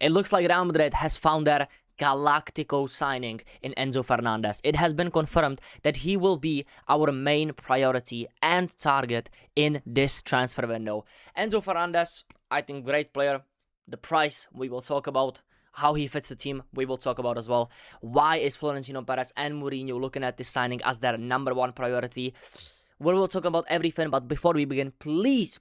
It looks like Real Madrid has found their Galactico signing in Enzo Fernandez. It has been confirmed that he will be our main priority and target in this transfer window. Enzo Fernandez, I think, great player. The price, we will talk about. How he fits the team, we will talk about as well. Why is Florentino Perez and Mourinho looking at this signing as their number one priority? We will talk about everything, but before we begin, please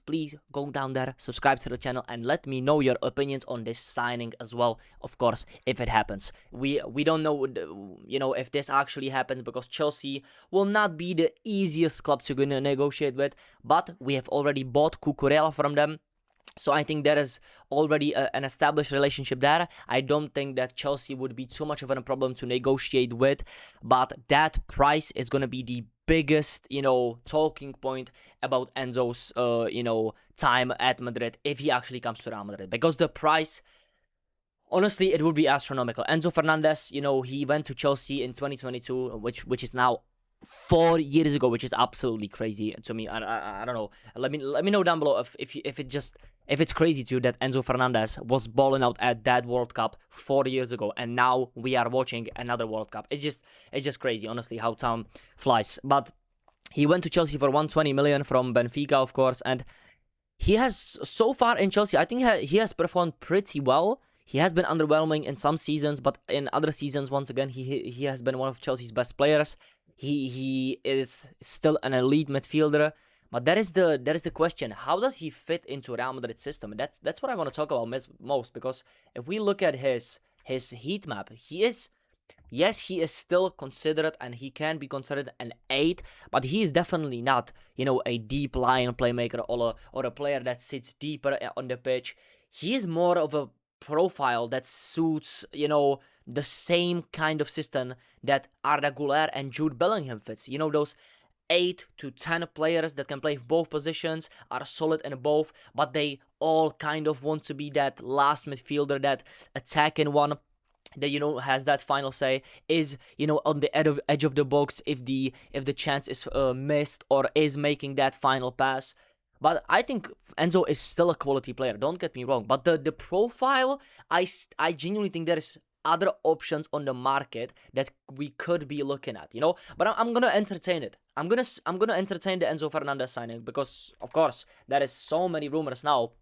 go down there, subscribe to the channel, and let me know your opinions on this signing as well, of course, if it happens. We don't know, if this actually happens, because Chelsea will not be the easiest club to go negotiate with, but we have already bought Cucurella from them. So I think there is already an established relationship there. I don't think that Chelsea would be too much of a problem to negotiate with, but that price is going to be the biggest, talking point about Enzo's, time at Madrid if he actually comes to Real Madrid. Because the price, honestly, it would be astronomical. Enzo Fernandez, he went to Chelsea in 2022, which is now 4 years ago, which is absolutely crazy to me. I don't know. Let me know down below if it's crazy to you that Enzo Fernandez was balling out at that World Cup 4 years ago, and now we are watching another World Cup. It's just crazy, honestly, how time flies. But he went to Chelsea for 120 million from Benfica, of course, and he has so far in Chelsea, I think he has performed pretty well. He has been underwhelming in some seasons, but in other seasons, once again, he has been one of Chelsea's best players. He is still an elite midfielder, but that is the question. How does he fit into Real Madrid system? And that's what I want to talk about most, because if we look at his heat map, he is still considered, and he can be considered an 8, but he is definitely not, a deep line playmaker or a player that sits deeper on the pitch. He is more of a profile that suits, the same kind of system that Arda Güler and Jude Bellingham fits. Those 8 to 10 players that can play both positions, are solid in both, but they all kind of want to be that last midfielder, that attacking one that has that final say, is on the edge of the box if the chance is missed, or is making that final pass. But I think Enzo is still a quality player, don't get me wrong. But the profile, I genuinely think there is other options on the market that we could be looking at, But I'm gonna entertain it. I'm gonna entertain the Enzo Fernandez signing, because of course there is so many rumors now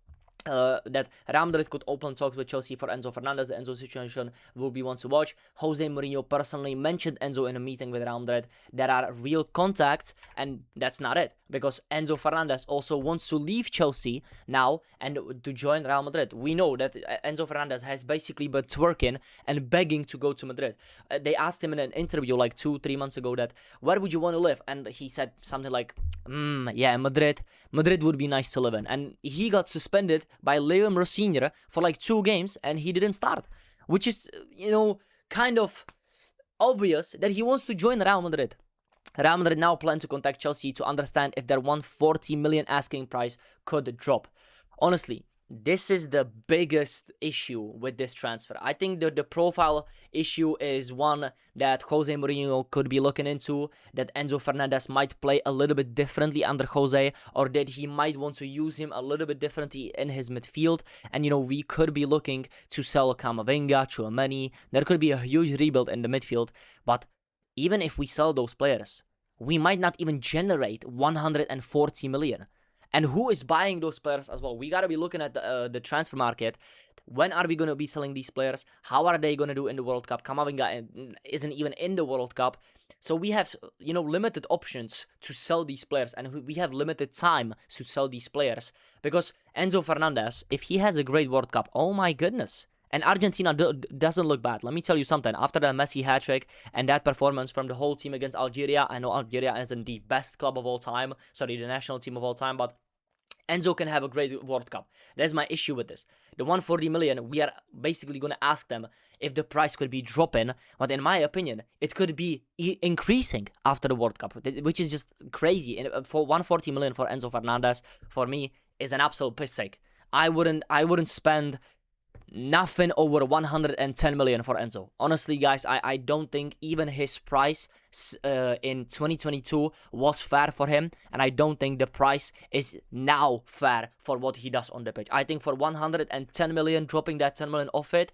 that Real Madrid could open talks with Chelsea for Enzo Fernandez. The Enzo situation will be one to watch. Jose Mourinho personally mentioned Enzo in a meeting with Real Madrid. There are real contacts, and that's not it, because Enzo Fernandez also wants to leave Chelsea now and to join Real Madrid. We know that Enzo Fernandez has basically been twerking and begging to go to Madrid. They asked him in an interview like 2-3 months ago that, where would you want to live? And he said something like, yeah, Madrid would be nice to live in. And he got suspended by Leo Messi for like 2 games, and he didn't start, which is, kind of obvious that he wants to join Real Madrid. Real Madrid now plan to contact Chelsea to understand if their 140 million asking price could drop. Honestly, this is the biggest issue with this transfer. I think the profile issue is one that Jose Mourinho could be looking into, that Enzo Fernandez might play a little bit differently under Jose, or that he might want to use him a little bit differently in his midfield. And, we could be looking to sell Camavinga, Tchouaméni. There could be a huge rebuild in the midfield, but even if we sell those players, we might not even generate 140 million. And who is buying those players as well? We got to be looking at the transfer market. When are we going to be selling these players? How are they going to do in the World Cup? Camavinga isn't even in the World Cup. So we have, limited options to sell these players. And we have limited time to sell these players. Because Enzo Fernandez, if he has a great World Cup, oh my goodness. And Argentina doesn't look bad. Let me tell you something. After that Messi hat-trick and that performance from the whole team against Algeria, I know Algeria isn't the best club of all time. Sorry, the national team of all time. But Enzo can have a great World Cup. That's my issue with this. The 140 million, we are basically going to ask them if the price could be dropping. But in my opinion, it could be increasing after the World Cup, which is just crazy. And for 140 million for Enzo Fernandez, for me, is an absolute piss take. I wouldn't spend nothing over 110 million for Enzo. Honestly, guys, I don't think even his price in 2022 was fair for him, and I don't think the price is now fair for what he does on the pitch. I think for 110 million, dropping that 10 million off it,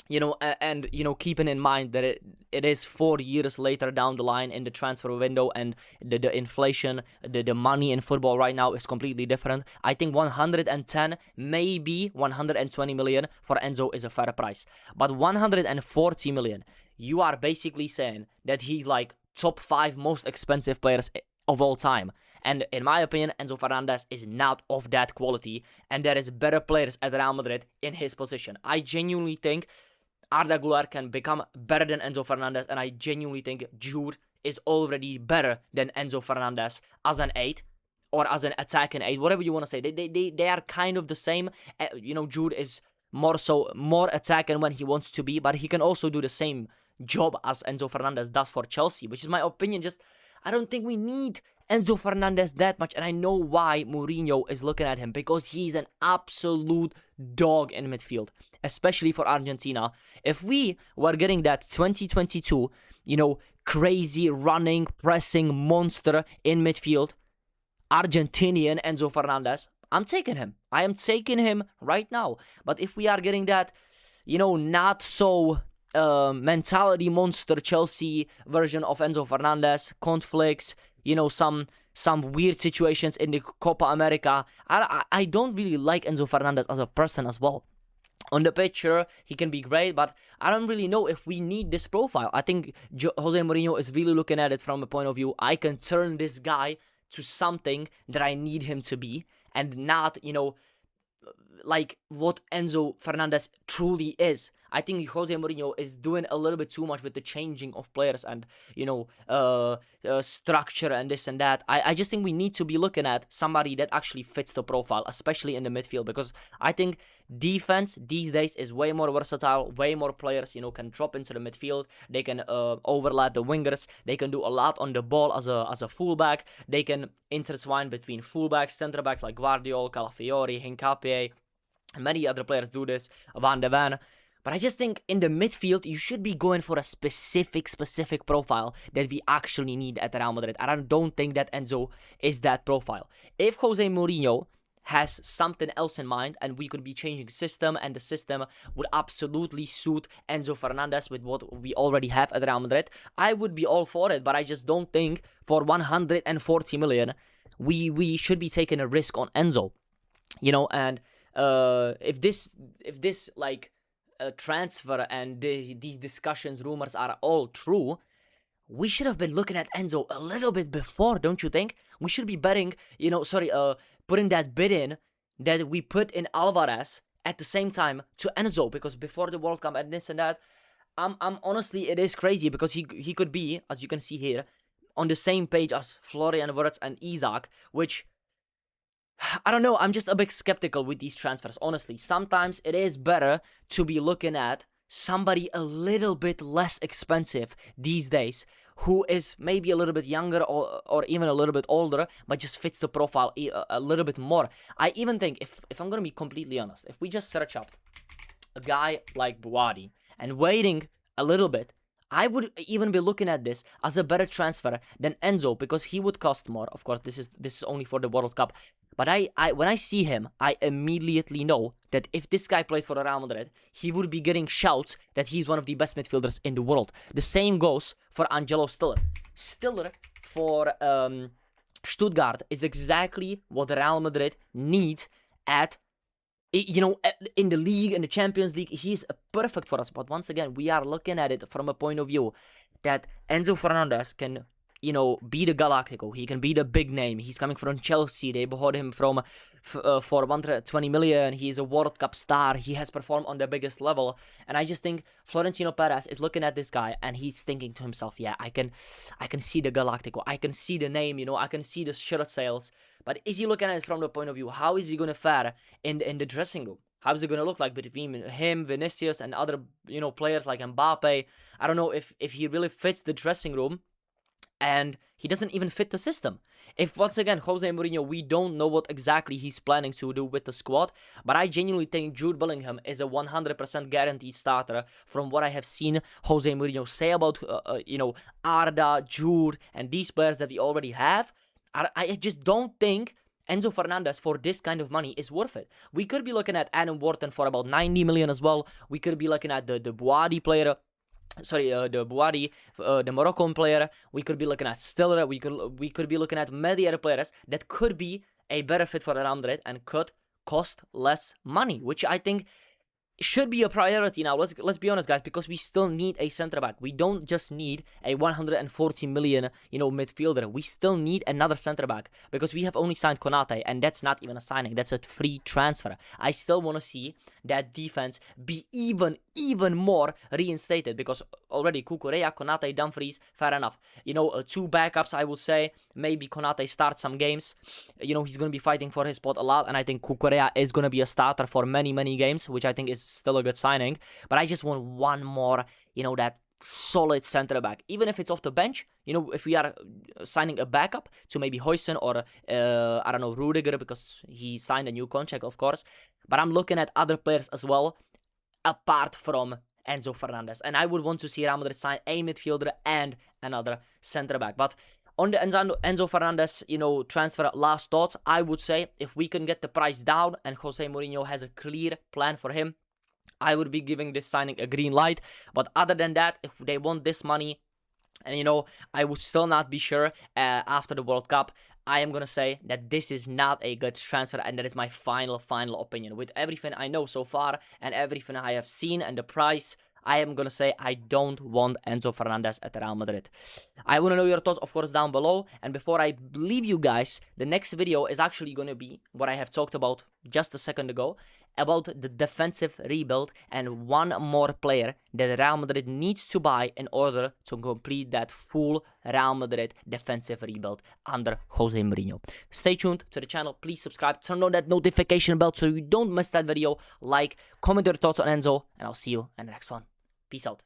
and keeping in mind that it is 4 years later down the line in the transfer window, and the inflation, the money in football right now is completely different. I think 110, maybe 120 million for Enzo is a fair price. But 140 million, you are basically saying that he's like top 5 most expensive players of all time. And in my opinion, Enzo Fernandez is not of that quality, and there is better players at Real Madrid in his position. I genuinely think Arda Güler can become better than Enzo Fernandez, and I genuinely think Jude is already better than Enzo Fernandez as an 8 or as an attacking 8, whatever you want to say. They are kind of the same. Jude is more attacking when he wants to be, but he can also do the same job as Enzo Fernandez does for Chelsea, which is my opinion. Just, I don't think we need Enzo Fernandez that much, and I know why Mourinho is looking at him, because he's an absolute dog in midfield, especially for Argentina. If we were getting that 2022, crazy running, pressing monster in midfield, Argentinian Enzo Fernandez, I'm taking him. I am taking him right now. But if we are getting that, not so mentality monster Chelsea version of Enzo Fernandez, conflicts, some weird situations in the Copa America, I don't really like Enzo Fernandez as a person as well. On the picture, he can be great, but I don't really know if we need this profile. I think Jose Mourinho is really looking at it from a point of view, I can turn this guy to something that I need him to be, and not, like what Enzo Fernandez truly is. I think Jose Mourinho is doing a little bit too much with the changing of players and, structure and this and that. I just think we need to be looking at somebody that actually fits the profile, especially in the midfield, because I think defense these days is way more versatile, way more players, can drop into the midfield. They can overlap the wingers. They can do a lot on the ball as a fullback. They can intertwine between fullbacks, center backs like Guardiola, Calafiori, Hincapié. Many other players do this, Van de Ven. But I just think in the midfield, you should be going for a specific profile that we actually need at Real Madrid. And I don't think that Enzo is that profile. If Jose Mourinho has something else in mind, and we could be changing system, and the system would absolutely suit Enzo Fernandez with what we already have at Real Madrid, I would be all for it. But I just don't think for 140 million, we should be taking a risk on Enzo. And if this like transfer and these discussions, rumors are all true, we should have been looking at Enzo a little bit before, don't you think? We should be betting, putting that bid in that we put in Alvarez at the same time to Enzo, because before the World Cup and this and that, I'm honestly, it is crazy, because he could be, as you can see here, on the same page as Florian Wirtz and Isaac, which, I don't know, I'm just a bit skeptical with these transfers, honestly. Sometimes it is better to be looking at somebody a little bit less expensive these days, who is maybe a little bit younger or even a little bit older, but just fits the profile a little bit more. I even think, if I'm going to be completely honest, if we just search up a guy like Buwadi and waiting a little bit, I would even be looking at this as a better transfer than Enzo, because he would cost more. Of course, this is only for the World Cup. But when I see him, I immediately know that if this guy played for Real Madrid, he would be getting shouts that he's one of the best midfielders in the world. The same goes for Angelo Stiller. Stiller for Stuttgart is exactly what Real Madrid needs in the league, in the Champions League. He's perfect for us. But once again, we are looking at it from a point of view that Enzo Fernandez can, be the Galactico. He can be the big name. He's coming from Chelsea. They bought him for 120 million. He's a World Cup star. He has performed on the biggest level. And I just think Florentino Perez is looking at this guy and he's thinking to himself, yeah, I can see the Galactico. I can see the name, I can see the shirt sales. But is he looking at it from the point of view, how is he going to fare in the dressing room? How is it going to look like between him, Vinicius, and other, players like Mbappe? I don't know if he really fits the dressing room. and he doesn't even fit the system. If, once again, Jose Mourinho, we don't know what exactly he's planning to do with the squad, but I genuinely think Jude Bellingham is a 100% guaranteed starter from what I have seen Jose Mourinho say about, Arda, Jude, and these players that we already have. I just don't think Enzo Fernandez for this kind of money is worth it. We could be looking at Adam Wharton for about 90 million as well. We could be looking at the Boadi player. The Boadi, the Moroccan player. We could be looking at Stiller. We could be looking at many other players that could be a better fit for Real Madrid and could cost less money, which I think should be a priority now. Let's be honest, guys, because we still need a center back. We don't just need a 140 million, midfielder. We still need another center back because we have only signed Konate, and that's not even a signing. That's a free transfer. I still want to see that defense be even more reinstated because already Cucurella, Konate, Dumfries, fair enough. Two backups, I would say. Maybe Konate starts some games. He's going to be fighting for his spot a lot, and I think Cucurella is going to be a starter for many games, which I think is still a good signing. But I just want one more, that solid center back, even if it's off the bench. If we are signing a backup to maybe Huijsen or I don't know, Rudiger, because he signed a new contract, of course. But I'm looking at other players as well, apart from Enzo Fernandez, and I would want to see Real Madrid sign a midfielder and another center back. But on the Enzo Fernandez, transfer, last thoughts, I would say if we can get the price down and Jose Mourinho has a clear plan for him, I would be giving this signing a green light. But other than that, if they want this money, and I would still not be sure after the World Cup, I am going to say that this is not a good transfer, and that is my final opinion. With everything I know so far and everything I have seen and the price, I am going to say I don't want Enzo Fernandez at Real Madrid. I want to know your thoughts, of course, down below. And before I leave you guys, the next video is actually going to be what I have talked about just a second ago, about the defensive rebuild and one more player that Real Madrid needs to buy in order to complete that full Real Madrid defensive rebuild under Jose Mourinho. Stay tuned to the channel. Please subscribe. Turn on that notification bell so you don't miss that video. Like, comment your thoughts on Enzo, and I'll see you in the next one. Peace out.